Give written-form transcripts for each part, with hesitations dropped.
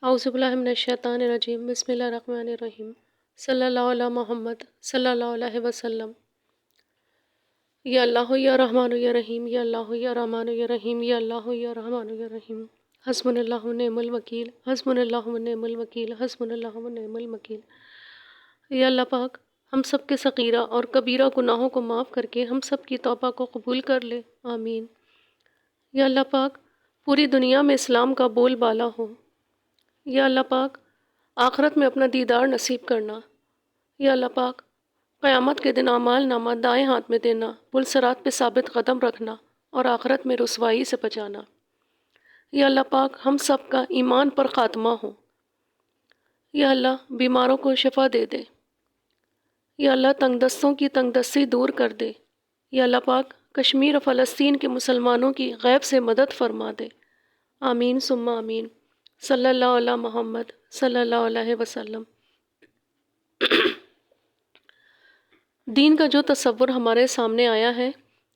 اعوذ باللہ من الشیطان الرجیم، بسم اللہ الرحمن الرحیم، صلی اللہ علی محمد صلی اللہ علیہ وسلم۔ یا اللہ یا رحمان یا رحیم، یا اللہ یا رحمان یا رحیم، یا اللہ یا رحمان یا رحیم، حسبنا اللہ و نعم الوکیل، حسبنا اللہ و نعم الوکیل، حسبنا اللہ و نعم الوکیل۔ یا اللہ پاک ہم سب کے صغیرہ اور کبیرہ گناہوں کو معاف کر کے ہم سب کی توبہ کو قبول کر لے، آمین۔ یا اللہ پاک پوری دنیا میں اسلام کا بول بالا ہو۔ یا اللہ پاک آخرت میں اپنا دیدار نصیب کرنا۔ یا اللہ پاک قیامت کے دن اعمال نامہ دائیں ہاتھ میں دینا، پل صراط پہ ثابت قدم رکھنا اور آخرت میں رسوائی سے بچانا۔ یا اللہ پاک ہم سب کا ایمان پر خاتمہ ہو۔ یا اللہ بیماروں کو شفا دے دے۔ یا اللہ تنگ دستوں کی تنگ دستی دور کر دے۔ یا اللہ پاک کشمیر اور فلسطین کے مسلمانوں کی غیب سے مدد فرما دے، آمین ثم آمین، صلی اللہ علیہ محمد صلی اللہ علیہ وسلم۔ دین کا جو تصور ہمارے سامنے آیا ہے،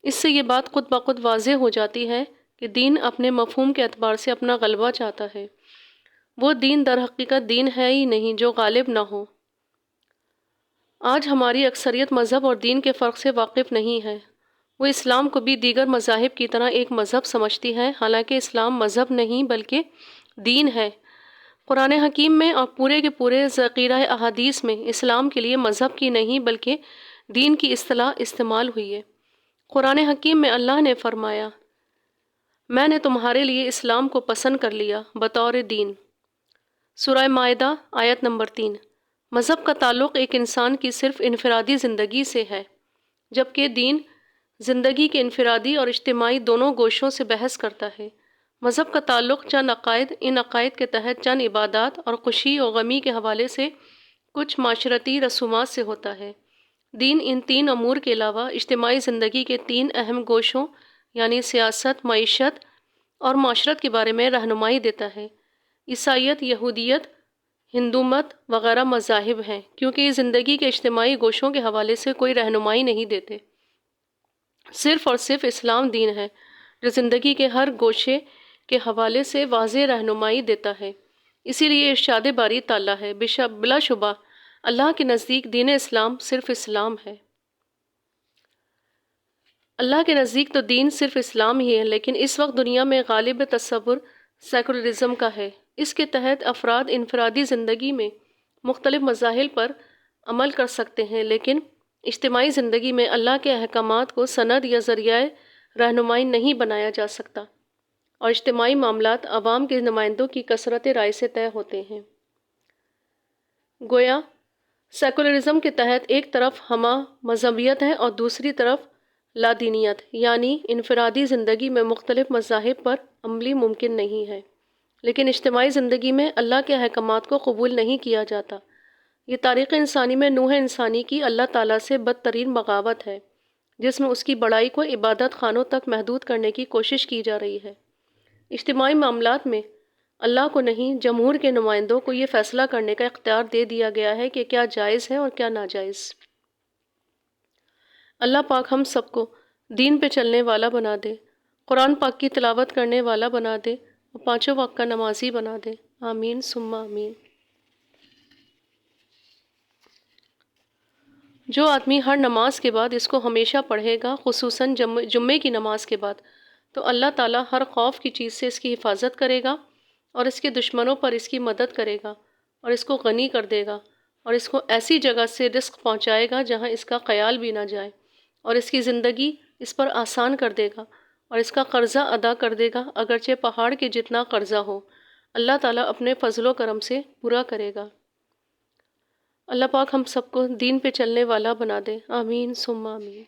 اس سے یہ بات خود بخود واضح ہو جاتی ہے کہ دین اپنے مفہوم کے اعتبار سے اپنا غلبہ چاہتا ہے۔ وہ دین در حقیقت دین ہے ہی نہیں جو غالب نہ ہو۔ آج ہماری اکثریت مذہب اور دین کے فرق سے واقف نہیں ہے۔ وہ اسلام کو بھی دیگر مذاہب کی طرح ایک مذہب سمجھتی ہے، حالانکہ اسلام مذہب نہیں بلکہ دین ہے۔ قرآن حکیم میں اور پورے کے پورے ذخیرہ احادیث میں اسلام کے لیے مذہب کی نہیں بلکہ دین کی اصطلاح استعمال ہوئی ہے۔ قرآن حکیم میں اللہ نے فرمایا، میں نے تمہارے لیے اسلام کو پسند کر لیا بطور دین۔ سورہ مائدہ آیت نمبر 3۔ مذہب کا تعلق ایک انسان کی صرف انفرادی زندگی سے ہے، جبکہ دین زندگی کے انفرادی اور اجتماعی دونوں گوشوں سے بحث کرتا ہے۔ مذہب کا تعلق چند عقائد، ان عقائد کے تحت چند عبادات اور خوشی و غمی کے حوالے سے کچھ معاشرتی رسومات سے ہوتا ہے۔ دین ان تین امور کے علاوہ اجتماعی زندگی کے تین اہم گوشوں یعنی سیاست، معیشت اور معاشرت کے بارے میں رہنمائی دیتا ہے۔ عیسائیت، یہودیت، ہندو مت وغیرہ مذاہب ہیں کیونکہ یہ زندگی کے اجتماعی گوشوں کے حوالے سے کوئی رہنمائی نہیں دیتے۔ صرف اور صرف اسلام دین ہے جو زندگی کے ہر گوشے کے حوالے سے واضح رہنمائی دیتا ہے۔ اسی لیے ارشاد باری تعالیٰ ہے، بلا شبہ اللہ کے نزدیک دین اسلام صرف اسلام ہے۔ اللہ کے نزدیک تو دین صرف اسلام ہی ہے، لیکن اس وقت دنیا میں غالب تصور سیکولرزم کا ہے۔ اس کے تحت افراد انفرادی زندگی میں مختلف مظاہر پر عمل کر سکتے ہیں، لیکن اجتماعی زندگی میں اللہ کے احکامات کو سند یا ذریعہ رہنمائی نہیں بنایا جا سکتا، اور اجتماعی معاملات عوام کے نمائندوں کی کثرت رائے سے طے ہوتے ہیں۔ گویا سیکولرزم کے تحت ایک طرف ہمہ مذہبیت ہے اور دوسری طرف لادینیت، یعنی انفرادی زندگی میں مختلف مذاہب پر عملی ممکن نہیں ہے، لیکن اجتماعی زندگی میں اللہ کے احکامات کو قبول نہیں کیا جاتا۔ یہ تاریخ انسانی میں نوح انسانی کی اللہ تعالیٰ سے بدترین بغاوت ہے، جس میں اس کی بڑائی کو عبادت خانوں تک محدود کرنے کی کوشش کی جا رہی ہے۔ اجتماعی معاملات میں اللہ کو نہیں، جمہور کے نمائندوں کو یہ فیصلہ کرنے کا اختیار دے دیا گیا ہے کہ کیا جائز ہے اور کیا ناجائز۔ اللہ پاک ہم سب کو دین پہ چلنے والا بنا دے، قرآن پاک کی تلاوت کرنے والا بنا دے اور پانچوں وقت کا نمازی بنا دے، آمین ثم آمین۔ جو آدمی ہر نماز کے بعد اس کو ہمیشہ پڑھے گا، خصوصاً جمعے کی نماز کے بعد، تو اللہ تعالیٰ ہر خوف کی چیز سے اس کی حفاظت کرے گا اور اس کے دشمنوں پر اس کی مدد کرے گا اور اس کو غنی کر دے گا اور اس کو ایسی جگہ سے رزق پہنچائے گا جہاں اس کا خیال بھی نہ جائے، اور اس کی زندگی اس پر آسان کر دے گا اور اس کا قرضہ ادا کر دے گا، اگرچہ پہاڑ کے جتنا قرضہ ہو، اللہ تعالیٰ اپنے فضل و کرم سے پورا کرے گا۔ اللہ پاک ہم سب کو دین پہ چلنے والا بنا دے، آمین ثم آمین۔